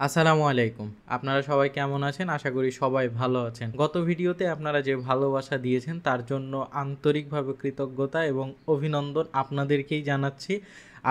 আসসালামু আলাইকুম। আপনারা সবাই কেমন আছেন? আশা করি সবাই ভালো আছেন। গত ভিডিওতে আপনারা যে ভালোবাসা দিয়েছেন তার জন্য আন্তরিকভাবে কৃতজ্ঞতা এবং অভিনন্দন আপনাদেরকেই জানাচ্ছি।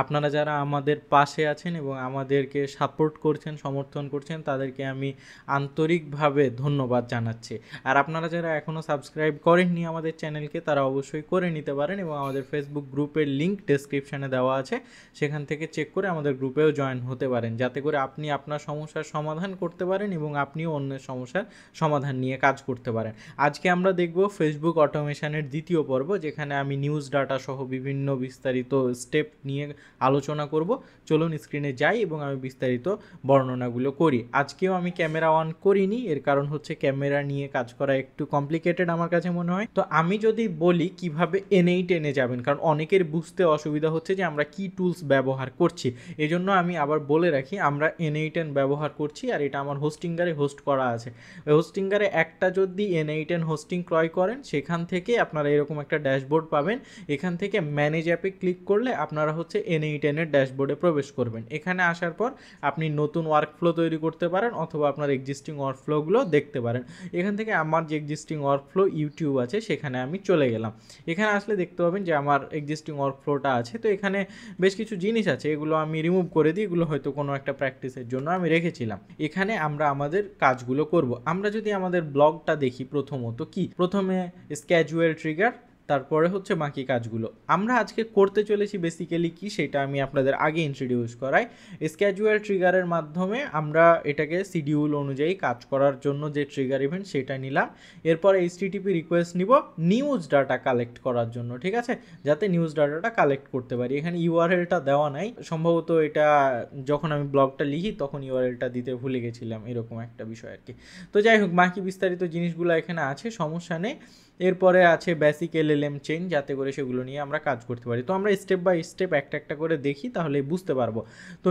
আপনারা যারা আমাদের পাশে আছেন এবং আমাদেরকে সাপোর্ট করছেন, সমর্থন করছেন তাদেরকে আমি আন্তরিকভাবে ধন্যবাদ জানাচ্ছি। আর আপনারা যারা এখনও সাবস্ক্রাইব করেননি আমাদের চ্যানেলকে তারা অবশ্যই করে নিতে পারেন এবং আমাদের ফেসবুক গ্রুপের লিঙ্ক ডেসক্রিপশানে দেওয়া আছে, সেখান থেকে চেক করে আমাদের গ্রুপেও জয়েন হতে পারেন, যাতে করে আপনি আপনার সমস্যার সমাধান করতে পারেন এবং আপনিও অন্যের সমস্যার সমাধান নিয়ে কাজ করতে পারেন। আজকে আমরা দেখব ফেসবুক অটোমেশনের দ্বিতীয় পর্ব, যেখানে আমি নিউজ ডাটা সহ বিভিন্ন বিস্তারিত স্টেপ নিয়ে আলোচনা করব। চলুন স্ক্রিনে যাই এবং আমি বিস্তারিত বর্ণনাগুলো করি। আজকেও আমি ক্যামেরা অন করিনি, এর কারণ হচ্ছে ক্যামেরা নিয়ে কাজ করা একটু কমপ্লিকেটেড আমার কাছে মনে হয়। তো আমি যদি বলি কিভাবে N8 যাবেন, কারণ অনেকের বুঝতে অসুবিধা হচ্ছে যে আমরা কি টুলস ব্যবহার করছি, এজন্য আমি আবার বলে রাখি আমরা N8 ব্যবহার করছি আর এটা আমার হোস্টিঙ্গারে হোস্ট করা আছে। ওই হোস্টিঙ্গারে একটা যদি N8 হোস্টিং ক্রয় করেন সেখান থেকে আপনারা এরকম একটা ড্যাশবোর্ড পাবেন। এখান থেকে ম্যানেজ অ্যাপে ক্লিক করলে আপনারা হচ্ছে N8 এর ড্যাশবোর্ডে প্রবেশ করবেন। এখানে আসার পর আপনি নতুন ওয়ার্কফ্লো তৈরি করতে পারেন অথবা আপনার এক্সিস্টিং ওয়ার্কফ্লোগুলো দেখতে পারেন। এখান থেকে আমার যে এক্সিস্টিং ওয়ার্কফ্লো ইউটিউব আছে সেখানে আমি চলে গেলাম। এখানে আসলে দেখতে পাবেন যে আমার এক্সিস্টিং ওয়ার্কফ্লোটা আছে। তো এখানে বেশ কিছু জিনিস আছে, এগুলো আমি রিমুভ করে দিই, এগুলো হয়তো কোনো একটা প্র্যাকটিসের জন্য আমি রেখেছিলাম। এখানে আমরা আমাদের কাজগুলো করব। আমরা যদি আমাদের ব্লগটা দেখি, প্রথমে স্ক্যাজুয়াল ট্রিগার, তারপরে হচ্ছে বাকি কাজগুলো আমরা আজকে করতে চলেছি। বেসিক্যালি কি সেটা আমি আপনাদের আগে ইন্ট্রোডিউস করাই। স্ক্যাজুয়াল ট্রিগারের মাধ্যমে আমরা এটাকে শিডিউল অনুযায়ী কাজ করার জন্য যে ট্রিগার ইভেন্ট সেটা নিলাম। এরপর এইচটিটিপি রিকোয়েস্ট নিব নিউজ ডাটা কালেক্ট করার জন্য, ঠিক আছে, যাতে নিউজ ডাটাটা কালেক্ট করতে পারি। এখানে ইউআরএলটা দেওয়া নাই, সম্ভবত এটা যখন আমি ব্লগটা লিখি তখন ইউআরএলটা দিতে ভুলে গেছিলাম, এরকম একটা বিষয় আর কি। তো যাই হোক, বাকি বিস্তারিত জিনিসগুলো এখানে আছে, সমস্যা নেই। এরপরে আছে বেসিক এলএলএম চেঞ্জ, যাতে করে সেগুলো নিয়ে আমরা কাজ করতে পারি। তো আমরা স্টেপ বাই স্টেপ একটা একটা করে দেখি, তাহলে বুঝতে পারবো। তো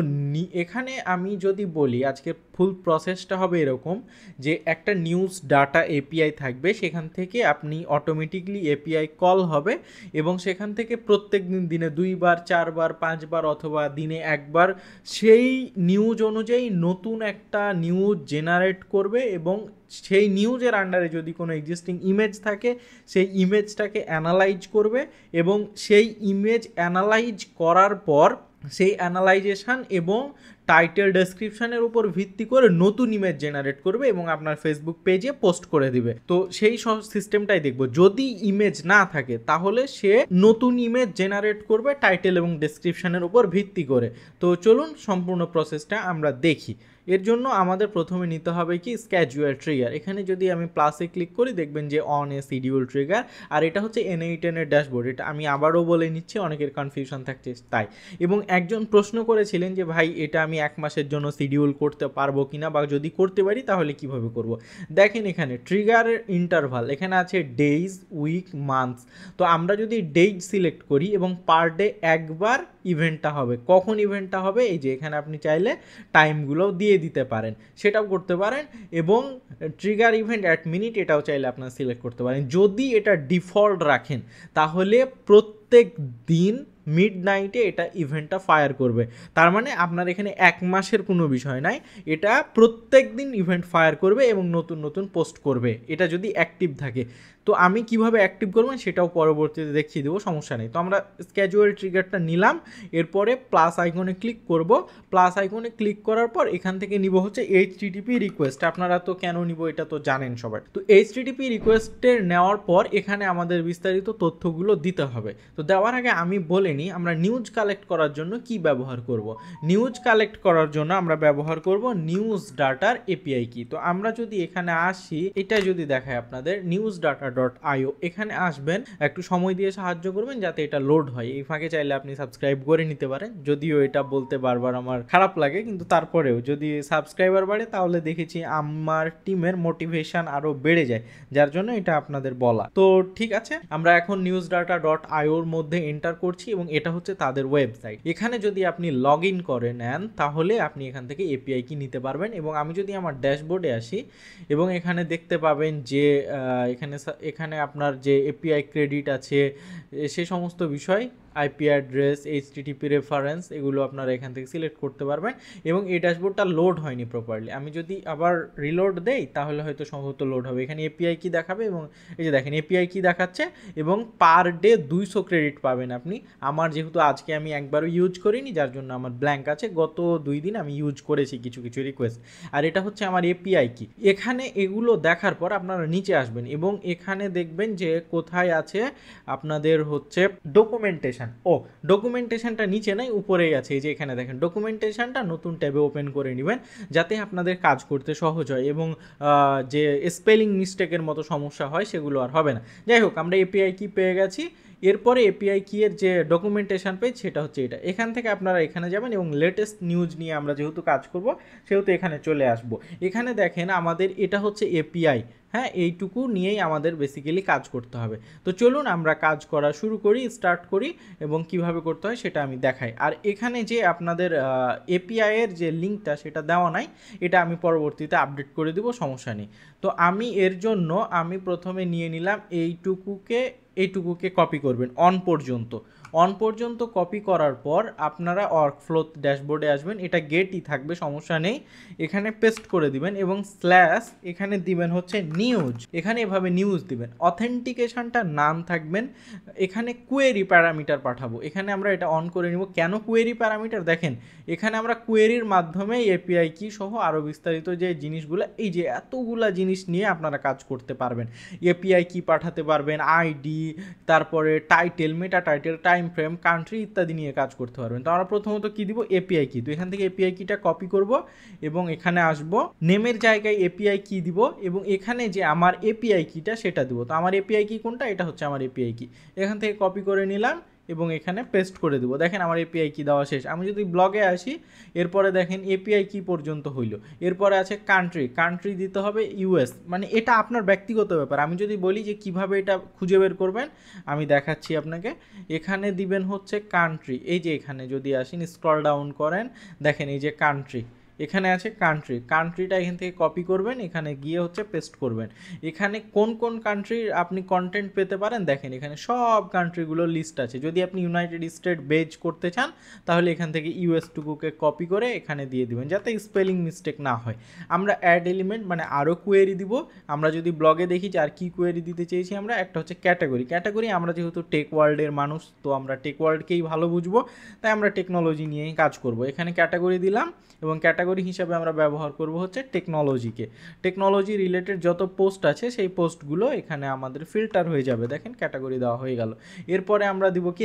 এখানে আমি যদি বলি আজকে ফুল প্রসেসটা হবে এরকম যে একটা নিউজ ডাটা এপিআই থাকবে, সেখান থেকে আপনি অটোমেটিকলি এপিআই কল হবে এবং সেখান থেকে প্রত্যেক দিনে 2বার 4বার 5বার অথবা দিনে একবার সেই নিউজ অনুযায়ী নতুন একটা নিউজ জেনারেট করবে এবং সেই নিউজের আন্ডারে যদি কোনো এক্সিস্টিং ইমেজ থাকে সেই ইমেজটাকে অ্যানালাইজ করবে এবং সেই ইমেজ অ্যানালাইজ করার পর সেই অ্যানালাইজেশন এবং টাইটেল ডেসক্রিপশনের উপর ভিত্তি করে নতুন ইমেজ জেনারেট করবে এবং আপনার ফেসবুক পেজে পোস্ট করে দিবে। তো সেই সব সিস্টেমটাই দেখব। যদি ইমেজ না থাকে তাহলে সে নতুন ইমেজ জেনারেট করবে টাইটেল এবং ডেসক্রিপশনের উপর ভিত্তি করে। তো চলুন সম্পূর্ণ প্রসেসটা আমরা দেখি। এর জন্য আমাদের প্রথমে নিতে হবে কি স্ক্যাজুয়াল ট্রিগার। এখানে যদি আমি প্লাসে ক্লিক করি দেখবেন যে অন এ শিডিউল ট্রিগার, আর এটা হচ্ছে N8 এর ড্যাশবোর্ড। এটা আমি আবারও বলে নিচ্ছি, অনেকের কনফিউশন থাকছে তাই। এবং একজন প্রশ্ন করেছিলেন যে ভাই এটা আমি 1 মাসের জন্য শিডিউল করতে পারবো কিনা, বা যদি করতে পারি তাহলে কিভাবে করব। দেখেন এখানে ট্রিগারের ইন্টারভাল এখানে আছে ডেইজ, উইক, মান্থস। তো আমরা যদি ডেইজ সিলেক্ট করি এবং পার ডে একবার ইভেন্টটা হবে, কখন ইভেন্টটা হবে এই যে এখানে আপনি চাইলে টাইমগুলো দিয়ে দিতে পারেন, সেটাও করতে পারেন। এবং ট্রিগার ইভেন্ট অ্যাট মিনিট এটাও চাইলে আপনারা সিলেক্ট করতে পারেন। যদি এটা ডিফল্ট রাখেন তাহলে প্রত্যেক দিন মিডনাইটে এটা ইভেন্টটা ফায়ার করবে। তার মানে আপনার এখানে 1 মাসের কোনো বিষয় নাই, এটা প্রত্যেক দিন ইভেন্ট ফায়ার করবে এবং নতুন নতুন পোস্ট করবে, এটা যদি অ্যাক্টিভ থাকে। তো আমি কিভাবে অ্যাক্টিভ করবেন সেটাও পরবর্তীতে দেখিয়ে দেবো, সমস্যা নেই। তো আমরা স্ক্যাজুয়াল ট্রিগারটা নিলাম, এরপরে প্লাস আইকনে ক্লিক করব। প্লাস আইকনে ক্লিক করার পর এখান থেকে নিব হচ্ছে এইচটিটিপি রিকোয়েস্ট। আপনারা তো কেন নিব এটা তো জানেন সবাই। তো এইচটিটিপি রিকোয়েস্টের নেওয়ার পর এখানে আমাদের বিস্তারিত তথ্যগুলো দিতে হবে। তো দেওয়ার আগে আমি বলে নিই আমরা নিউজ কালেক্ট করার জন্য কি ব্যবহার করব। নিউজ কালেক্ট করার জন্য আমরা ব্যবহার করব নিউজ ডাটার এপিআই কি। তো আমরা যদি এখানে আসি, এটা যদি দেখায় আপনাদের newsdata.io, এখানে আসবেন, একটু সময় দিয়ে সাহায্য করবেন যাতে এটা লোড হয়। এই ফাঁকে চাইলে আপনি সাবস্ক্রাইব করে নিতে পারেন, যদিও এটা বলতে বারবার আমার খারাপ লাগে, কিন্তু তারপরেও যদি সাবস্ক্রাইবার বাড়ে তাহলে দেখেছি আমার টিমের মোটিভেশন আরও বেড়ে যায়, যার জন্য এটা আপনাদের বলা। তো ঠিক আছে, আমরা এখন newsdata.io এর মধ্যে এন্টার করছি এবং এটা হচ্ছে তাদের ওয়েবসাইট। এখানে যদি আপনি লগ ইন করে নেন তাহলে আপনি এখান থেকে এপিআই কি নিতে পারবেন। এবং আমি যদি আমার ড্যাশবোর্ডে আসি এবং এখানে দেখতে পাবেন যে এখানে আপনার যে এপিআই ক্রেডিট আছে সে সমস্ত বিষয় আইপি অ্যাড্রেস, এইচটিটিপি রেফারেন্স, এগুলো আপনারা এখান থেকে সিলেক্ট করতে পারবেন। এবং এই ড্যাশবোর্ডটা লোড হয়নি প্রপারলি, আমি যদি আবার রিলোড দেই তাহলে হয়তো সম্ভবত লোড হবে। এখানে এপিআই কি দেখাবে এবং এই যে দেখেন এপিআই কি দেখাচ্ছে, এবং পার ডে 200 ক্রেডিট পাবেন আপনি। আমার যেহেতু আজকে আমি একবারও ইউজ করিনি, যার জন্য আমার ব্ল্যাঙ্ক আছে, গত 2 দিন আমি ইউজ করেছি কিছু কিছু রিকোয়েস্ট। আর এটা হচ্ছে আমার এপিআই কি। এখানে এগুলো দেখার পর আপনারা নিচে আসবেন এবং এখানে দেখবেন যে কোথায় আছে আপনাদের হচ্ছে ডকুমেন্টেশন। ডকুমেন্টেশনটা নিচে নাই, উপরেই আছে। এই যে এখানে দেখেন ডকুমেন্টেশনটা নতুন ট্যাবে ওপেন করে নেবেন, যাতে আপনাদের কাজ করতে সহজ হয় এবং যে স্পেলিং মিস্টেকের মতো সমস্যা হয় সেগুলো আর হবে না। যাই হোক, আমরা এপিআই কি পেয়ে গেছি। এরপরে এপিআই কি এর যে ডকুমেন্টেশন পেজ সেটা হচ্ছে এটা। এখান থেকে আপনারা এখানে যাবেন এবং লেটেস্ট নিউজ নিয়ে আমরা যেহেতু কাজ করব সেহেতু এখানে চলে আসব। এখানে দেখেন আমাদের এটা হচ্ছে এপিআই, হ্যাঁ, এইটুকু নিয়েই আমাদের বেসিক্যালি কাজ করতে হবে। তো চলুন আমরা কাজ করা শুরু করি, স্টার্ট করি, এবং কিভাবে করতে হয় সেটা আমি দেখাই। আর এখানে যে আপনাদের এপিআই এর যে লিঙ্কটা সেটা দেওয়া নাই, এটা আমি পরবর্তীতে আপডেট করে দিব, সমস্যা নেই। তো আমি এর জন্য আমি প্রথমে নিয়ে নিলাম এইটুকুকে কপি করবেন অন পর্যন্ত কপি করার পর আপনারা ওয়ার্কফ্লো ড্যাশবোর্ডে আসবেন, এটা গেটই থাকবে, সমস্যা নেই। এখানে পেস্ট করে দিবেন এবং স্ল্যাশ এখানে দিবেন হচ্ছে নিউজ, এখানে এভাবে নিউজ দিবেন। অথেন্টিকেশনটা নাম থাকবেন, এখানে কোয়েরি প্যারামিটার পাঠাবো, এখানে আমরা এটা অন করে নিব। কেন কোয়েরি প্যারামিটার? দেখেন এখানে আমরা কোয়েরির মাধ্যমে এপিআই কি সহ আরও বিস্তারিত যে জিনিসগুলো, এই যে এতগুলা জিনিস নিয়ে আপনারা কাজ করতে পারবেন। এপিআই কি পাঠাতে পারবেন, আইডি, তারপরে টাইটেল, মেটা টাইটেল, টাইম ফ্রেম, কান্ট্রি ইত্যাদি নিয়ে কাজ করতে পারবেন। তো আমরা প্রথমত কি দিব, এপিআই কি। তো এখান থেকে এপিআই কিটা কপি করব এবং এখানে আসব, নেমের জায়গায় এপিআই কি দিব এবং এখানে যে আমার এপিআই কিটা সেটা দিব। তো আমার এপিআই কি কোনটা, এটা হচ্ছে আমার এপিআই কি। এখান থেকে কপি করে নিলাম এবং এখানে পেস্ট করে দেবো। দেখেন আমার এপিআই কি দেওয়া শেষ। আমি যদি ব্লগে আসি, এরপরে দেখেন এপিআই কি পর্যন্ত হইল। এরপরে আছে কান্ট্রি দিতে হবে ইউএস, মানে এটা আপনার ব্যক্তিগত ব্যাপার। আমি যদি বলি যে কিভাবে এটা খুঁজে বের করবেন, আমি দেখাচ্ছি আপনাকে। এখানে দিবেন হচ্ছে কান্ট্রি, এই যে এখানে যদি আসেন স্ক্রল ডাউন করেন, দেখেন এই যে কান্ট্রি, এখানে আছে কান্ট্রিটা এখান থেকে কপি করবেন, এখানে গিয়ে হচ্ছে পেস্ট করবেন। এখানে কোন কোন কান্ট্রির আপনি কন্টেন্ট পেতে পারেন দেখেন, এখানে সব কান্ট্রিগুলোর লিস্ট আছে। যদি আপনি ইউনাইটেড স্টেট বেজ করতে চান তাহলে এখান থেকে ইউএস টুকুকে কপি করে এখানে দিয়ে দিবেন, যাতে স্পেলিং মিস্টেক না হয়। আমরা অ্যাড এলিমেন্ট মানে আরও কোয়েরি দিব। আমরা যদি ব্লগে দেখি যে আর কি কোয়েরি দিতে চেয়েছি, আমরা একটা হচ্ছে ক্যাটাগরি। আমরা যেহেতু টেক ওয়ার্ল্ডের মানুষ, তো আমরা টেক ওয়ার্ল্ডকেই ভালো বুঝবো, তাই আমরা টেকনোলজি নিয়েই কাজ করব। এখানে ক্যাটাগরি দিলাম এবং ক্যাটাগরি হিসাবে আমরা ব্যবহার করব হচ্ছে টেকনোলজি রিলেটেড যত পোস্ট আছে সেই পোস্টগুলো এখানে আমাদের ফিল্টার হয়ে যাবে। দেখেন ক্যাটাগরি দেওয়া হয়ে গেল। এরপরে আমরা দিব কি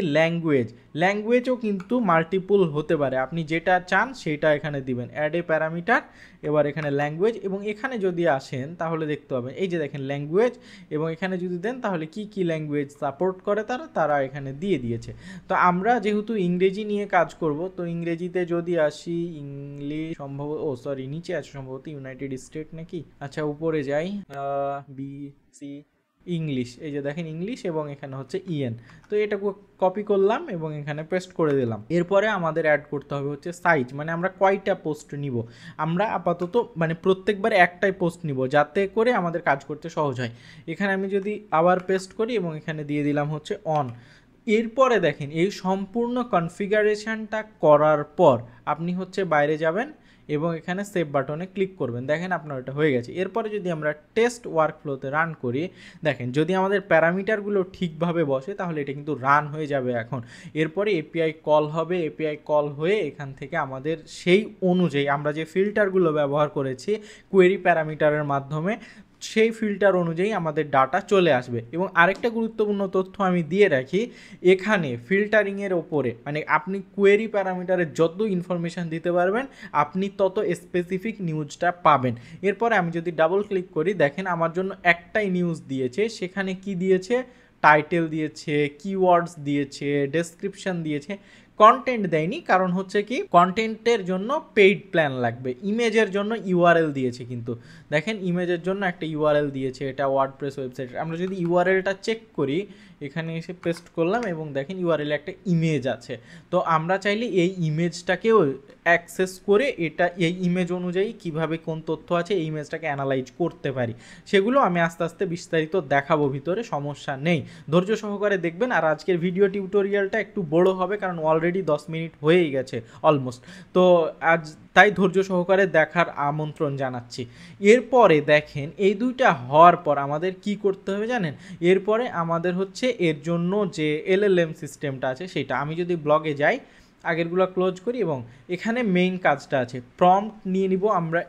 ল্যাঙ্গুয়েজও কিন্তু মাল্টিপল হতে পারে, আপনি যেটা চান সেটা এখানে দিবেন। অ্যাড এ প্যারামিটার, এবার এখানে ল্যাঙ্গুয়েজ, এবং এখানে যদি আসেন তাহলে দেখতে পাবেন এই যে দেখেন ল্যাঙ্গুয়েজ, এবং এখানে যদি দেন তাহলে কি ল্যাঙ্গুয়েজ সাপোর্ট করে তারা এখানে দিয়ে দিয়েছে। তো আমরা যেহেতু ইংরেজি নিয়ে কাজ করব, তো ইংরেজিতে যদি আসি, ইংলিশ সম্ভবত, নিচে আছে সম্ভবত ইউনাইটেড স্টেট নাকি, আচ্ছা উপরে যাই, BC ইংলিশ, এই যে দেখেন ইংলিশ, এবং এখানে হচ্ছে ইএন। তো এটা কপি করলাম এবং এখানে পেস্ট করে দিলাম। এরপরে আমাদের অ্যাড করতে হবে হচ্ছে সাইজ, মানে আমরা কয়টা পোস্ট নিব। আমরা আপাতত মানে প্রত্যেকবার একটাই পোস্ট নিব, যাতে করে আমাদের কাজ করতে সহজ হয়। এখানে আমি যদি আবার পেস্ট করি এবং এখানে দিয়ে দিলাম হচ্ছে অন। এরপরে দেখেন এই সম্পূর্ণ কনফিগারেশনটা করার পর আপনি হচ্ছে বাইরে যাবেন এবং এখানে সেভ বাটনে ক্লিক করবেন। দেখেন আপনার এটা হয়ে গেছে। এরপরে যদি আমরা টেস্ট ওয়ার্কফ্লোতে রান করি, দেখেন যদি আমাদের প্যারামিটারগুলো ঠিকভাবে বসে তাহলে এটা কিন্তু রান হয়ে যাবে এখন। এরপরে এপিআই কল হবে, এপিআই কল হয়ে এখান থেকে আমাদের সেই অনুযায়ী আমরা যে ফিল্টারগুলো ব্যবহার করেছি কোয়েরি প্যারামিটারের মাধ্যমে, সেই ফিল্টার অনুযায়ী আমাদের ডাটা চলে আসবে। এবং আরেকটা গুরুত্বপূর্ণ তথ্য আমি দিয়ে রাখি, এখানে ফিল্টারিংয়ের ওপরে মানে আপনি কোয়েরি প্যারামিটারে যত ইনফরমেশান দিতে পারবেন আপনি তত স্পেসিফিক নিউজটা পাবেন। এরপরে আমি যদি ডাবল ক্লিক করি, দেখেন আমার জন্য একটাই নিউজ দিয়েছে। সেখানে কি দিয়েছে, টাইটেল দিয়েছে, কিওয়ার্ডস দিয়েছে, ডেসক্রিপশন দিয়েছে, কন্টেন্ট দেয়নি। কারণ হচ্ছে কি, কন্টেন্টের জন্য পেইড প্ল্যান লাগবে। ইমেজের জন্য ইউআরএল দিয়েছে, কিন্তু দেখেন ইমেজের জন্য একটা ইউআরএল দিয়েছে, এটা ওয়ার্ডপ্রেস ওয়েবসাইট। আমরা যদি ইউআরএলটা চেক করি, এখানে এসে পেস্ট করলাম এবং দেখেন ইউআরএল একটা ইমেজ আছে। তো আমরা চাইলে এই ইমেজটাকেও অ্যাক্সেস করে এটা এই ইমেজ অনুযায়ী কিভাবে কোন তথ্য আছে এই ইমেজটাকে অ্যানালাইজ করতে পারি, সেগুলো আমি আস্তে আস্তে বিস্তারিত দেখাবো, ভিতরে সমস্যা নেই, ধৈর্য সহকারে দেখবেন। আর আজকের ভিডিও টিউটোরিয়ালটা একটু বড় হবে কারণ অলরেডি 10 মিনিট হয়েই গেছে অলমোস্ট, তো আজ তাই ধৈর্য সহকারে দেখার আমন্ত্রণ জানাচ্ছি। এরপরে দেখেন এই দুইটা হওয়ার পর আমাদের কি করতে হবে জানেন, এরপরে আমাদের হচ্ছে এর জন্য যে এলএলএম সিস্টেমটা আছে সেটা, আমি যদি ব্লগে যাই আগেরগুলো ক্লোজ করি এবং এখানে মেইন কাজটা আছে প্রম্পট নিয়ে নিব আমরা,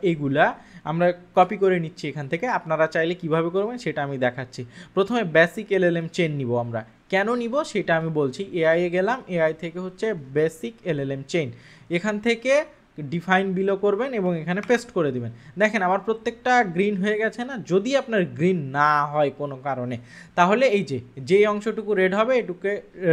আমরা কপি করে নিচ্ছি এখান থেকে। আপনারা চাইলে কিভাবে করবেন সেটা আমি দেখাচ্ছি। প্রথমে বেসিক এলএলএম চেন নিব আমরা, কেন নিব সেটা আমি বলছি। এআইয়ে গেলাম, এআই থেকে হচ্ছে বেসিক এলএলএম চেইন, এখান থেকে ডিফাইন বিলো করবেন এবং এখানে পেস্ট করে দিবেন। দেখেন আমার প্রত্যেকটা গ্রিন হয়ে গেছে না? যদি আপনার গ্রিন না হয় কোনো কারণে, তাহলে এই যেই অংশটুকু রেড হবে এটুকে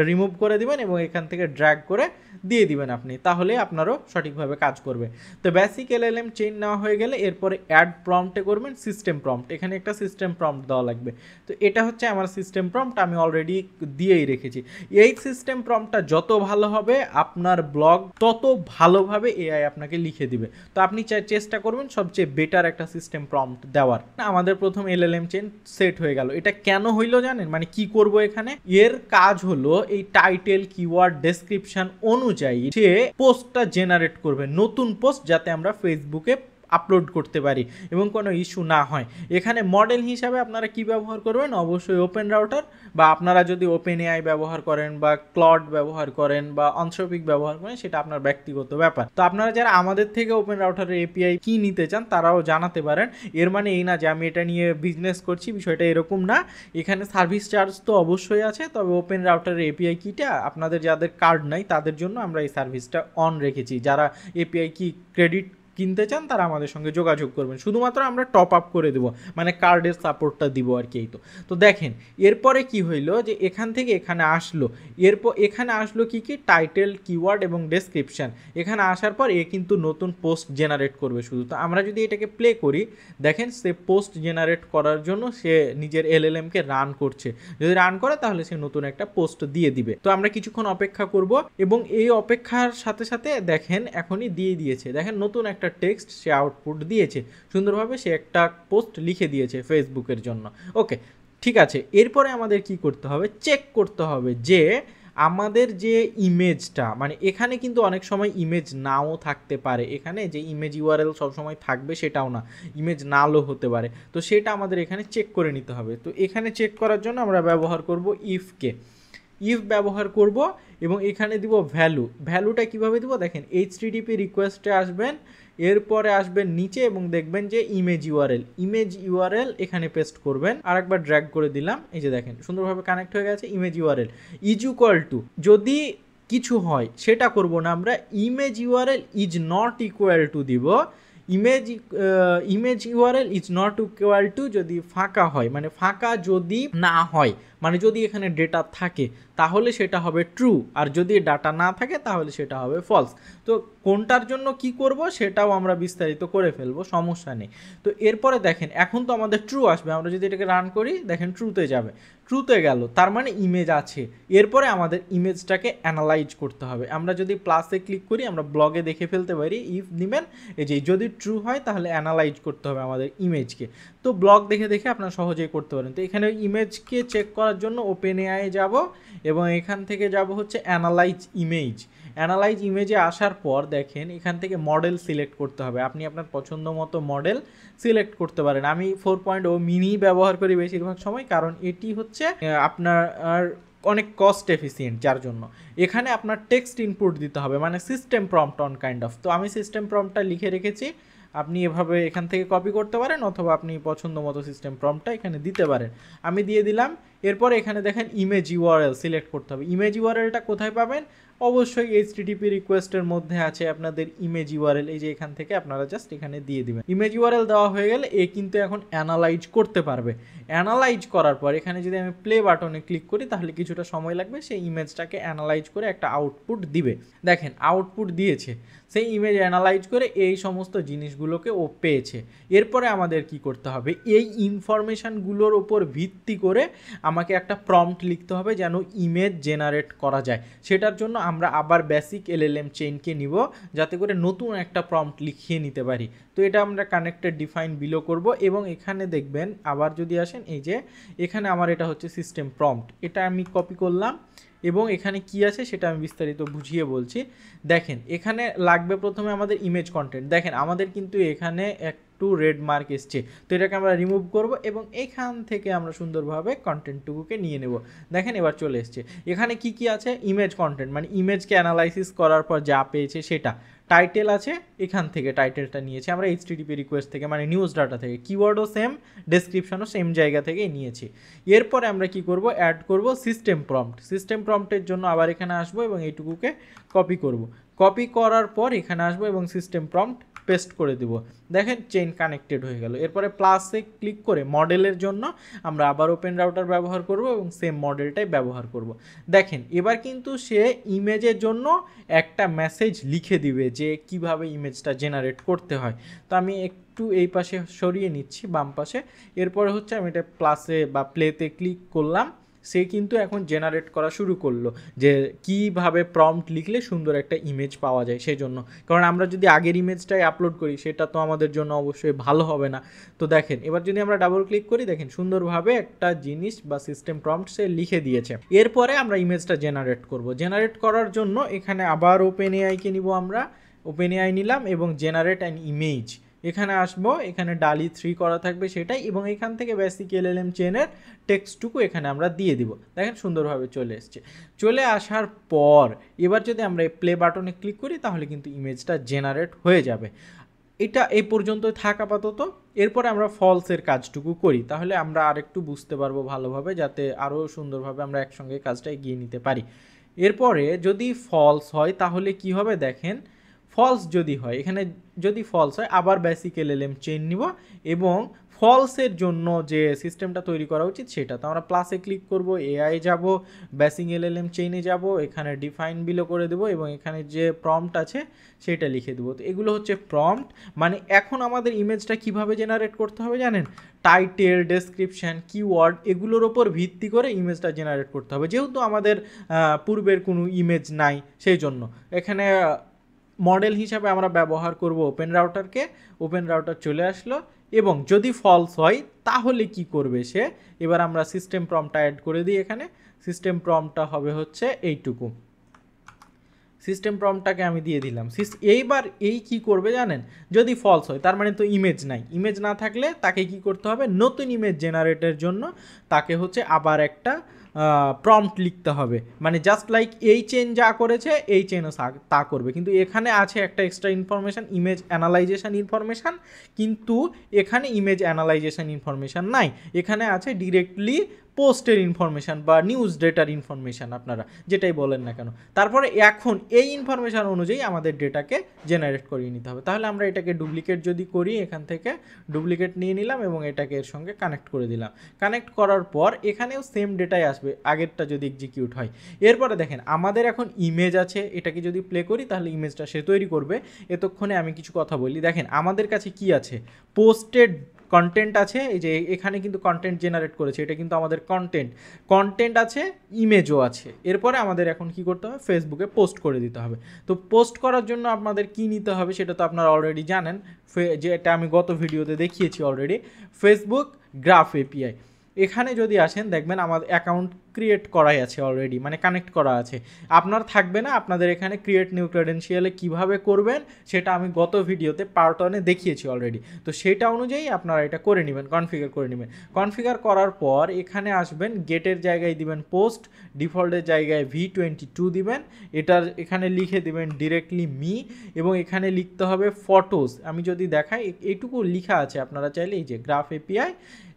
রিমুভ করে দিবেন এবং এখান থেকে ড্র্যাগ করে দিয়ে দিবেন আপনি, তাহলে আপনারও সঠিকভাবে কাজ করবে। তো বেসিক এলএলএম চেইন নেওয়া হয়ে গেলে এরপরে অ্যাড প্রম্পটে করবেন সিস্টেম প্রম্পট, এখানে একটা সিস্টেম প্রম্পট দেওয়া লাগবে। তো এটা হচ্ছে আমার সিস্টেম প্রম্পট, আমি অলরেডি দিয়েই রেখেছি। এই সিস্টেম প্রম্পটটা যত ভালো হবে আপনার ব্লগ তত ভালোভাবে এআই আপনাকে লিখে দিবে। তো আপনি চেষ্টা করবেন সবচেয়ে বেটার একটা সিস্টেম প্রম্পট দেওয়ার। আমাদের প্রথম এলএলএম চেইন সেট হয়ে গেল। এটা কেন হইলো জানেন, মানে কি করব এখানে, এর কাজ হলো এই টাইটেল কিওয়ার্ড ডেসক্রিপশন অনুযায়ী সে পোস্টটা জেনারেট করবে, নতুন পোস্ট, যাতে আমরা ফেসবুকে আপলোড করতে পারি এবং কোনো ইস্যু না হয়। এখানে মডেল হিসাবে আপনারা কি ব্যবহার করবেন, অবশ্যই ওপেন রাউটার, বা আপনারা যদি ওপেন এআই ব্যবহার করেন বা ক্লড ব্যবহার করেন বা অনসপিক ব্যবহার করেন সেটা আপনার ব্যক্তিগত ব্যাপার। তো আপনারা যারা আমাদের থেকে ওপেন রাউটারের এপিআই কি নিতে চান তারাও জানাতে পারেন। এর মানে এই না যে আমি এটা নিয়ে বিজনেস করছি, বিষয়টা এরকম না। এখানে সার্ভিস চার্জ তো অবশ্যই আছে, তবে ওপেন রাউটারের এপিআই কিটা আপনাদের যাদের কার্ড নাই তাদের জন্য আমরা এই সার্ভিসটা অন রেখেছি। যারা এপিআই কি ক্রেডিট কিনতে চান তারা আমাদের সঙ্গে যোগাযোগ করবেন, শুধুমাত্র আমরা টপ আপ করে দেবো, মানে কার্ডের সাপোর্টটা দিব আর কি। তো দেখেন এরপরে কি হইলো, যে এখান থেকে এখানে আসলো, এরপর এখানে আসলো কি টাইটেল কিওয়ার্ড এবং ডেসক্রিপশন। এখানে আসার পর এ কিন্তু নতুন পোস্ট জেনারেট করবে শুধু। তো আমরা যদি এটাকে প্লে করি, দেখেন সে পোস্ট জেনারেট করার জন্য সে নিজের এলএলএমকে রান করছে, যদি রান করে তাহলে সে নতুন একটা পোস্ট দিয়ে দিবে। তো আমরা কিছুক্ষণ অপেক্ষা করব এবং এই অপেক্ষার সাথে সাথে দেখেন এখনই দিয়ে দিয়েছে, দেখেন নতুন একটা টেক্সট সে আউটপুট দিয়েছে সুন্দরভাবে, সে একটা পোস্ট লিখে দিয়েছে ফেসবুকের জন্য। ওকে, ঠিক আছে। এরপরে আমাদের কি করতে হবে, চেক করতে হবে যে আমাদের যে ইমেজটা, মানে এখানে কিন্তু অনেক সময় ইমেজ নাও থাকতে পারে, এখানে যে ইমেজ ইউআরএল সবসময় থাকবে সেটাও না, ইমেজ নালও হতে পারে। তো সেটা আমাদের এখানে চেক করে নিতে হবে। তো এখানে চেক করার জন্য আমরা ব্যবহার করব ইফকে, ইফ ব্যবহার করব এবং এখানে দিব ভ্যালুটা কিভাবে দিব, দেখেন এইচটিটিপি রিকোয়েস্টে আসবেন, এরপরে আসবেন নিচে এবং দেখবেন যে ইমেজ ইউআরএল এখানে পেস্ট করবেন, আর একবার ড্র্যাগ করে দিলাম, এই যে দেখেন সুন্দরভাবে কানেক্ট হয়ে গেছে। Image URL is equal to, যদি কিছু হয় সেটা করব না আমরা, image URL is not equal to দিব, image URL is not equal to যদি ফাঁকা হয়, মানে ফাঁকা যদি না হয়, মানে যদি এখানে ডেটা থাকে তাহলে সেটা হবে ট্রু, আর যদি ডাটা না থাকে তাহলে সেটা হবে ফলস। তো কোনটার জন্য কি করব সেটাও আমরা বিস্তারিত করে ফেলবো, সমস্যা নেই। তো এরপরে দেখেন এখন তো আমাদের ট্রু আসবে, আমরা যদি এটাকে রান করি দেখেন ট্রুতে যাবে, ট্রুতে গেল, তার মানে ইমেজ আছে। এরপরে আমাদের ইমেজটাকে অ্যানালাইজ করতে হবে। আমরা যদি প্লাসে ক্লিক করি আমরা ব্লগে দেখে ফেলতে পারি, ইফ দিবেন, এই যে যদি ট্রু হয় তাহলে অ্যানালাইজ করতে হবে আমাদের ইমেজকে। তো ব্লগ দেখে দেখে আপনারা সহজেই করতে পারেন। তো এখানে ইমেজকে চেক করার জন্য ওপেন এআই যাব এবং এখান থেকে যাব হচ্ছে অ্যানালাইজ ইমেজে আসার পর দেখেন এখান থেকে মডেল সিলেক্ট করতে হবে। আপনি আপনার পছন্দ মতো মডেল সিলেক্ট করতে পারেন। আমি 4.0 মিনি ব্যবহার করি বেশিরভাগ সময়, কারণ এটি হচ্ছে আপনার অনেক কস্ট এফিসিয়েন্ট, যার জন্য এখানে আপনার টেক্সট ইনপুট দিতে হবে, মানে system prompt on kind of. তো আমি সিস্টেম প্রম্পটটা লিখে রেখেছি, আপনি এভাবে এখান থেকে কপি করতে পারেন অথবা আপনি পছন্দ মতো সিস্টেম প্রম্পটটা এখানে দিতে পারেন। আমি দিয়ে দিলাম। এরপর এখানে দেখেন ইমেজ ইউআরএল সিলেক্ট করতে হবে। ইমেজ ইউআরএলটা কোথায় পাবেন, অবশ্যই এইচটিটিপি রিকোয়েস্টের মধ্যে আছে আপনাদের ইমেজ ইউআরএল, এই যে এখান থেকে আপনারা জাস্ট এখানে দিয়ে দিবেন। ইমেজ ইউআরএল দেওয়া হয়ে গেলে এ কিন্তু এখন অ্যানালাইজ করতে পারবে। অ্যানালাইজ করার পর এখানে যদি আমি প্লে বাটনে ক্লিক করি তাহলে কিছুটা সময় লাগবে, সেই ইমেজটাকে অ্যানালাইজ করে একটা আউটপুট দিবে। দেখেন আউটপুট দিয়েছে, সেই ইমেজ অ্যানালাইজ করে এই সমস্ত জিনিসগুলোকে ও পেয়েছে। এরপরে আমাদের কি করতে হবে, এই ইনফরমেশানগুলোর ওপর ভিত্তি করে আমাকে একটা প্রম্পট লিখতে হবে যেন ইমেজ জেনারেট করা যায়। সেটার জন্য আমরা আবার বেসিক এলএলএম চেইনকে নিব যাতে করে নতুন একটা প্রম্পট লিখিয়ে নিতে পারি। তো এটা আমরা কানেক্টেড ডিফাইন বিলো করব এবং এখানে দেখবেন আবার যদি আসেন এই যে এখানে আমার এটা হচ্ছে সিস্টেম প্রম্পট, এটা আমি কপি করলাম এবং এখানে কি আছে সেটা আমি বিস্তারিত বুঝিয়ে বলছি। দেখেন এখানে লাগবে প্রথমে আমাদের ইমেজ কন্টেন্ট। দেখেন আমাদের কিন্তু এখানে একটু রেড মার্ক এসছে, তো এটাকে আমরা রিমুভ করব এবং এখান থেকে আমরা সুন্দরভাবে কন্টেন্টটুকুকে নিয়ে নেব। দেখেন এবার চলে এসছে। এখানে কি কি আছে, ইমেজ কন্টেন্ট মানে ইমেজকে অ্যানালাইসিস করার পর যা পেয়েছে সেটা। টাইটেল আছে, এখান থেকে টাইটেলটা নিয়েছি আমরা এইচটিটিপি রিকোয়েস্ট থেকে মানে নিউজ ডাটা থেকে। কিওয়ার্ডও সেম, ডেসক্রিপশনও সেম জায়গা থেকে নিয়েছি। এরপরে আমরা কি করব, অ্যাড করব সিস্টেম প্রম্পট। সিস্টেম প্রম্পটের জন্য আবার এখানে আসবো এবং এইটুকুকে কপি করব। কপি করার পর এখানে আসবো এবং সিস্টেম প্রম্পট পেস্ট করে দেব। দেখেন চেইন কানেক্টেড হয়ে গেল। এরপরে প্লাসে ক্লিক করে মডেলের জন্য আমরা আবার ওপেন রাউটার ব্যবহার করব এবং সেম মডেলটাই ব্যবহার করব। দেখেন এবার কিন্তু সে ইমেজের জন্য একটা মেসেজ লিখে দিবে যে কিভাবে ইমেজটা জেনারেট করতে হয়। তো আমি একটু এই পাশে সরিয়ে নিচ্ছি বাম পাশে। এরপরে হচ্ছে আমি এটা প্লাসে বা প্লেতে ক্লিক করলাম, সে কিন্তু এখন জেনারেট করা শুরু করলো যে কিভাবে প্রম্পট লিখলে সুন্দর একটা ইমেজ পাওয়া যায় সেই জন্য। কারণ আমরা যদি আগের ইমেজটাই আপলোড করি সেটা তো আমাদের জন্য অবশ্যই ভালো হবে না। তো দেখেন এবার যদি আমরা ডাবল ক্লিক করি, দেখেন সুন্দরভাবে একটা জিনিস বা সিস্টেম প্রম্পট সে লিখে দিয়েছে। এরপরে আমরা ইমেজটা জেনারেট করব। জেনারেট করার জন্য এখানে আবার ওপেন এআইকে নিব, আমরা ওপেন এআই নিলাম এবং জেনারেট অ্যান ইমেজ এখানে আসবো। এখানে ডালি 3 করা থাকবে সেটাই, এবং এখান থেকে বেসিক এলএলএম চেনের টেক্সটটুকু এখানে আমরা দিয়ে দিব। দেখেন সুন্দরভাবে চলে এসছে। চলে আসার পর এবার যদি আমরা এই প্লে বাটনে ক্লিক করি তাহলে কিন্তু ইমেজটা জেনারেট হয়ে যাবে। এটা এই পর্যন্ত থাক আপাতত। এরপরে আমরা ফলসের কাজটুকু করি, তাহলে আমরা আরেকটু বুঝতে পারবো ভালোভাবে, যাতে আরও সুন্দরভাবে আমরা একসঙ্গে কাজটা এগিয়ে নিতে পারি। এরপরে যদি ফলস হয় তাহলে কি হবে, দেখেন ফলস যদি হয়, এখানে যদি ফলস হয় আবার বেসিক এলএলএম চেইন নিব এবং ফলসের জন্য যে সিস্টেমটা তৈরি করা উচিত সেটা। তো আমরা প্লাসে ক্লিক করব, এআই যাব, বেসিক এলএলএম চেইনে যাব, এখানে ডিফাইন বিলো করে দেবো এবং এখানে যে প্রম্পট আছে সেটা লিখে দেবো। তো এগুলো হচ্ছে প্রম্পট। মানে এখন আমাদের ইমেজটা কিভাবে জেনারেট করতে হবে জানেন, টাইটেল, ডেসক্রিপশান, কিওয়ার্ড এগুলোর ওপর ভিত্তি করে ইমেজটা জেনারেট করতে হবে। যেহেতু আমাদের পূর্বের কোনো ইমেজ নাই সেই জন্য এখানে মডেল হিসাবে আমরা ব্যবহার করব ওপেন রাউটারকে। ওপেন রাউটার চলে আসলো এবং যদি ফলস হয় তাহলে কি করবে সে, এবার আমরা সিস্টেম প্রম্পটটা অ্যাড করে দিই। এখানে সিস্টেম প্রম্পটটা হবে হচ্ছে এইটুকু। সিস্টেম প্রম্পটটাকে আমি দিয়ে দিলাম। এইবার এই কি করবে জানেন, যদি ফলস হয় তার মানে তো ইমেজ নাই। ইমেজ না থাকলে তাকে কি করতে হবে, নতুন ইমেজ জেনারেটের জন্য তাকে হচ্ছে আবার একটা প্রম্পট লিখতে হবে। মানে জাস্ট লাইক এই চেন যা করেছে এই চেনও তা করবে, কিন্তু এখানে আছে একটা এক্সট্রা ইনফরমেশান, ইমেজ অ্যানালাইজেশন ইনফরমেশান, কিন্তু এখানে ইমেজ অ্যানালাইজেশন ইনফরমেশান নাই। এখানে আছে ডিরেক্টলি পোস্টের ইনফরমেশান বা নিউজ ডেটার ইনফরমেশান, আপনারা যেটাই বলেন না কেন। তারপরে এখন এই ইনফরমেশান অনুযায়ী আমাদের ডেটাকে জেনারেট করিয়ে নিতে হবে। তাহলে আমরা এটাকে ডুপ্লিকেট যদি করি, এখান থেকে ডুপ্লিকেট নিয়ে নিলাম এবং এটাকে এর সঙ্গে কানেক্ট করে দিলাম। কানেক্ট করার পর এখানেও সেম ডেটাই আসবে আগেরটা যদি এক্সিকিউট হয়। এরপরে দেখেন আমাদের এখন ইমেজ আছে, এটাকে যদি প্লে করি তাহলে ইমেজটা সে তৈরি করবে। এতক্ষণে আমি কিছু কথা বলি। দেখেন আমাদের কাছে কি আছে, পোস্টেড কন্টেন্ট আছে, এই যে এখানে কিন্তু কন্টেন্ট জেনারেট করেছে, এটা কিন্তু আমাদের কন্টেন্ট আছে, ইমেজও আছে। এরপরে আমাদের এখন কি করতে হবে, ফেসবুকে পোস্ট করে দিতে হবে। তো পোস্ট করার জন্য আপনাদের কি নিতে হবে সেটা তো আপনারা অলরেডি জানেন, যে এটা আমি গত ভিডিওতে দেখিয়েছি অলরেডি, ফেসবুক গ্রাফ এপিআই। এখানে যদি আসেন দেখবেন আমার অ্যাকাউন্ট ক্রিয়েট করাই আছে অলরেডি, মানে কানেক্ট করা আছে। আপনার থাকবে না, আপনাদের এখানে ক্রিয়েট নিউ ক্রেডেনশিয়ালে কীভাবে করবেন সেটা আমি গত ভিডিওতে পার্ট 1-এ দেখিয়েছি অলরেডি। তো সেটা অনুযায়ী আপনারা এটা করে নেবেন, কনফিগার করে নেবেন। কনফিগার করার পর এখানে আসবেন, গেটের জায়গায় দিবেন পোস্ট, ডিফল্টের জায়গায় V22 দিবেন, এটার এখানে লিখে দিবেন ডিরেক্টলি মি, এবং এখানে লিখতে হবে ফটোস। আমি যদি দেখাই এইটুকু লেখা আছে, আপনারা চাইলে এই যে গ্রাফ এপিআই,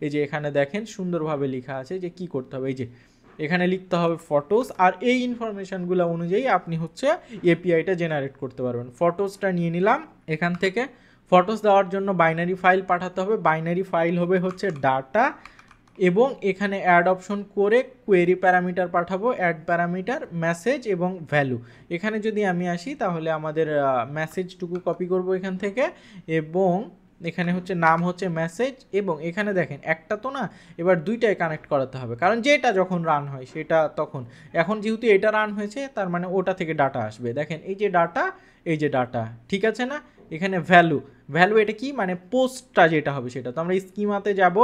এই যে এখানে দেখেন সুন্দরভাবে লেখা আছে যে কি করতে হবে, এই যে এখানে লিখতে হবে ফটোস, আর এই ইনফরমেশানগুলো অনুযায়ী আপনি হচ্ছে এপিআইটা জেনারেট করতে পারবেন। ফটোসটা নিয়ে নিলাম, এখান থেকে ফটোস দেওয়ার জন্য বাইনারি ফাইল পাঠাতে হবে। বাইনারি ফাইল হবে হচ্ছে ডাটা, এবং এখানে অ্যাড অপশন করে কোয়েরি প্যারামিটার পাঠাবো, অ্যাড প্যারামিটার, মেসেজ এবং ভ্যালু। এখানে যদি আমি আসি তাহলে আমাদের মেসেজটুকু কপি করব এখান থেকে, এবং এখানে হচ্ছে নাম হচ্ছে মেসেজ, এবং এখানে দেখেন একটা তো না, এবার দুইটাই কানেক্ট করাতে হবে, কারণ যেটা যখন রান হয় সেটা তখন, এখন যেহেতু এটা রান হয়েছে তার মানে ওটা থেকে ডাটা আসবে। দেখেন এই যে ডাটা, এই যে ডাটা, ঠিক আছে না? এখানে ভ্যালু, ভ্যালু এটা কি মানে পোস্টটা যেটা হবে সেটা। তো আমরা স্কিমাতে যাব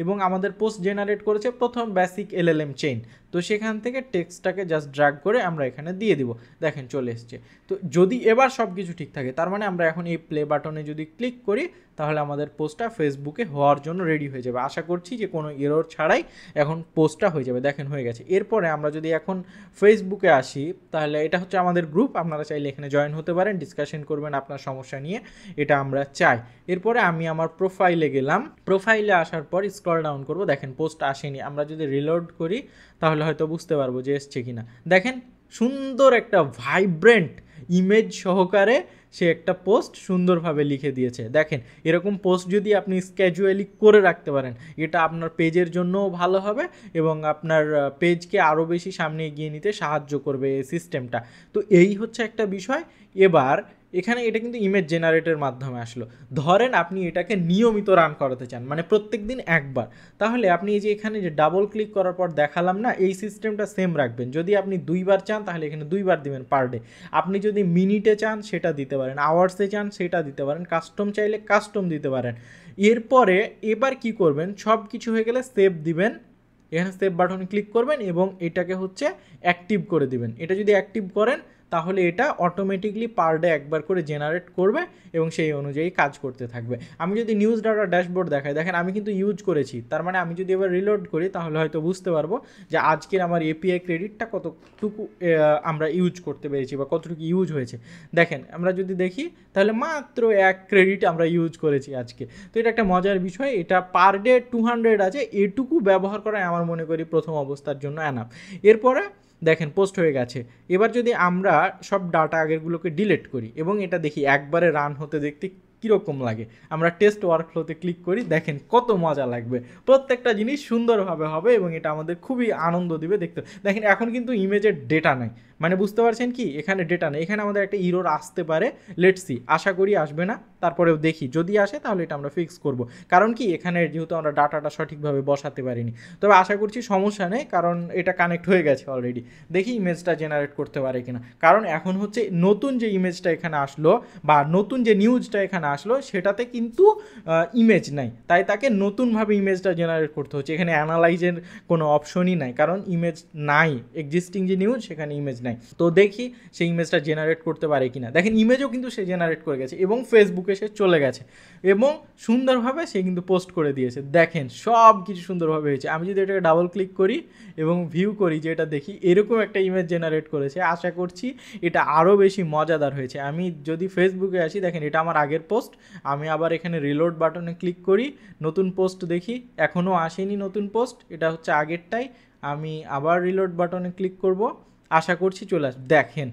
এবং আমাদের পোস্ট জেনারেট করেছে প্রথম বেসিক এলএলএম চেইন, তো সেখান থেকে টেক্সটটাকে জাস্ট ড্র্যাগ করে আমরা এখানে দিয়ে দিব, দেখেন চলে এসছে। তো যদি এবার সব কিছু ঠিক থাকে তার মানে আমরা এখন এই প্লে বাটনে যদি ক্লিক করি তাহলে আমাদের পোস্টটা ফেসবুকে হওয়ার জন্য রেডি হয়ে যাবে। আশা করছি যে কোনো এরর ছাড়াই এখন পোস্টটা হয়ে যাবে, দেখেন হয়ে গেছে। এরপরে আমরা যদি এখন ফেসবুকে আসি তাহলে এটা হচ্ছে আমাদের গ্রুপ, আপনারা চাইলে এখানে জয়েন হতে পারেন, ডিসকাশন করবেন আপনার সমস্যা নিয়ে, এটা আমরা চাই। এরপরে আমি আমার প্রোফাইলে গেলাম, প্রোফাইলে আসার পর স্ক্রল ডাউন করব, দেখেন পোস্ট আসেনি। আমরা যদি রিলোড করি তাহলে হয়তো বুঝতে পারবো যে এসছে কিনা। দেখেন সুন্দর একটা ভাইব্রেন্ট ইমেজ সহকারে সে একটা পোস্ট সুন্দরভাবে লিখে দিয়েছে। দেখেন এরকম পোস্ট যদি আপনি স্ক্যাজুয়ালি করে রাখতে পারেন, এটা আপনার পেজের জন্যও ভালো হবে এবং আপনার পেজকে আরও বেশি সামনে এগিয়ে নিতে সাহায্য করবে এই সিস্টেমটা। তো এই হচ্ছে একটা বিষয়। এবার এখানে এটা কিন্তু ইমেজ জেনারেটের মাধ্যমে আসলো। ধরেন আপনি এটাকে নিয়মিত রান করাতে চান, মানে প্রত্যেক দিন একবার, তাহলে আপনি এই যে এখানে যে ডাবল ক্লিক করার পর দেখালাম না, এই সিস্টেমটা সেম রাখবেন। যদি আপনি 2বার চান তাহলে এখানে 2বার দিবেন পার ডে। আপনি যদি মিনিটে চান সেটা দিতে পারেন, আওয়ার্সে চান সেটা দিতে পারেন, কাস্টম চাইলে কাস্টম দিতে পারেন। এরপরে এবার কি করবেন, সব কিছু হয়ে গেলে সেভ দিবেন, এখানে সেভ বাটনে ক্লিক করবেন এবং এটাকে হচ্ছে অ্যাক্টিভ করে দিবেন। এটা যদি অ্যাক্টিভ করেন তাহলে এটা অটোমেটিকলি পার ডে একবার করে জেনারেট করবে এবং সেই অনুযায়ী কাজ করতে থাকবে। আমি যদি নিউজ ডাটা ড্যাশবোর্ড দেখাই, দেখেন আমি কিন্তু ইউজ করেছি, তার মানে আমি যদি এবার রিলোড করি তাহলে হয়তো বুঝতে পারবো যে আজকের আমার এপিআই ক্রেডিটটা কতটুকু আমরা ইউজ করতে পেরেছি বা কতটুকু ইউজ হয়েছে। দেখেন আমরা যদি দেখি তাহলে মাত্র 1 ক্রেডিট আমরা ইউজ করেছি আজকে। তো এটা একটা মজার বিষয়, এটা পার ডে 200 আছে, এটুকু ব্যবহার করা আমার মনে করি প্রথম অবস্থার জন্য এনাফ। এরপরে দেখেন পোস্ট হয়ে গেছে। এবার যদি আমরা সব ডাটা আগেরগুলোকে ডিলিট করি এবং এটা দেখি একবারে রান হতে দেখতে কীরকম লাগে, আমরা টেস্ট ওয়ার্কফ্লোতে ক্লিক করি, দেখেন কত মজা লাগবে, প্রত্যেকটা জিনিস সুন্দরভাবে হবে এবং এটা আমাদের খুবই আনন্দ দিবে দেখতে। দেখেন এখন কিন্তু ইমেজের ডেটা নাই, মানে বুঝতে পারছেন কি, এখানে ডেটা নেই, এখানে আমাদের একটা ইরর আসতে পারে, লেটস সি, আশা করি আসবে না, তারপরেও দেখি যদি আসে তাহলে এটা আমরা ফিক্স করব। কারণ কি এখানে যেহেতু আমরা ডাটাটা সঠিকভাবে বসাতে পারিনি, তবে আশা করছি সমস্যা নেই, কারণ এটা কানেক্ট হয়ে গেছে অলরেডি। দেখি ইমেজটা জেনারেট করতে পারে কিনা, কারণ এখন হচ্ছে নতুন যে ইমেজটা এখানে আসলো বা নতুন যে নিউজটা এখানে আসলো সেটাতে কিন্তু ইমেজ নাই, তাই তাকে নতুনভাবে ইমেজটা জেনারেট করতে হচ্ছে। এখানে অ্যানালাইজের কোনো অপশনই নাই, কারণ ইমেজ নাই, এক্সিস্টিং যে নিউজ সেখানে ইমেজ নাই। তো দেখি সেই ইমেজটা জেনারেট করতে পারে কিনা। দেখেন ইমেজও কিন্তু সে জেনারেট করে গেছে এবং ফেসবুকে সে চলে গেছে এবং সুন্দরভাবে সে কিন্তু পোস্ট করে দিয়েছে। দেখেন সব কিছু সুন্দরভাবে হয়েছে। আমি যদি এটাকে ডাবল ক্লিক করি এবং ভিউ করি, যে এটা দেখি এরকম একটা ইমেজ জেনারেট করেছে, আশা করছি এটা আরও বেশি মজাদার হয়েছে। আমি যদি ফেসবুকে আসি, দেখেন এটা আমার আগের পোস্ট, আমি আবার এখানে রিলোড বাটনে ক্লিক করি, নতুন পোস্ট দেখি, এখনও আসেনি নতুন পোস্ট, এটা হচ্ছে আগেরটাই। আমি আবার রিলোড বাটনে ক্লিক করব, আশা করছি চলে আসবে। দেখেন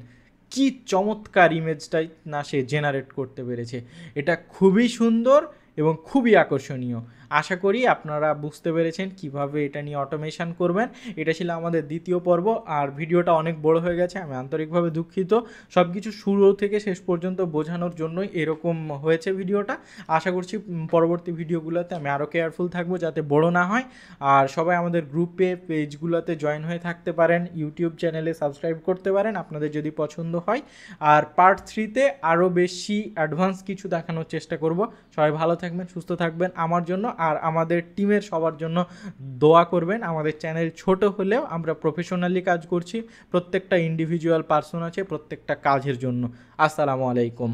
কি চমৎকার ইমেজটাই না সে জেনারেট করতে পেরেছে, এটা খুবই সুন্দর এবং খুবই আকর্ষণীয়। আশা করি আপনারা বুঝতে পেরেছেন কিভাবে এটা নিয়ে অটোমেশন করবেন। এটা ছিল আমাদের দ্বিতীয় পর্ব, আর ভিডিওটা অনেক বড় হয়ে গেছে, আমি আন্তরিকভাবে দুঃখিত। সব কিছু শুরু থেকে শেষ পর্যন্ত বোঝানোর জন্যই এরকম হয়েছে ভিডিওটা। আশা করছি পরবর্তী ভিডিওগুলোতে আমি আরও কেয়ারফুল থাকবো যাতে বড় না হয়। আর সবাই আমাদের গ্রুপে পেজগুলোতে জয়েন হয়ে থাকতে পারেন, ইউটিউব চ্যানেলে সাবস্ক্রাইব করতে পারেন আপনাদের যদি পছন্দ হয়। আর পার্ট 3তে আরও বেশি অ্যাডভান্স কিছু দেখানোর চেষ্টা করব। সবাই ভালো থাকবেন, সুস্থ থাকবেন, আমার জন্য আর আমাদের টিমের সবার জন্য দোয়া করবেন। আমাদের চ্যানেল ছোট হলেও আমরা প্রফেশনালি কাজ করছি, প্রত্যেকটা ইন্ডিভিজুয়াল পার্সন আছে প্রত্যেকটা কাজের জন্য। আসসালামু আলাইকুম।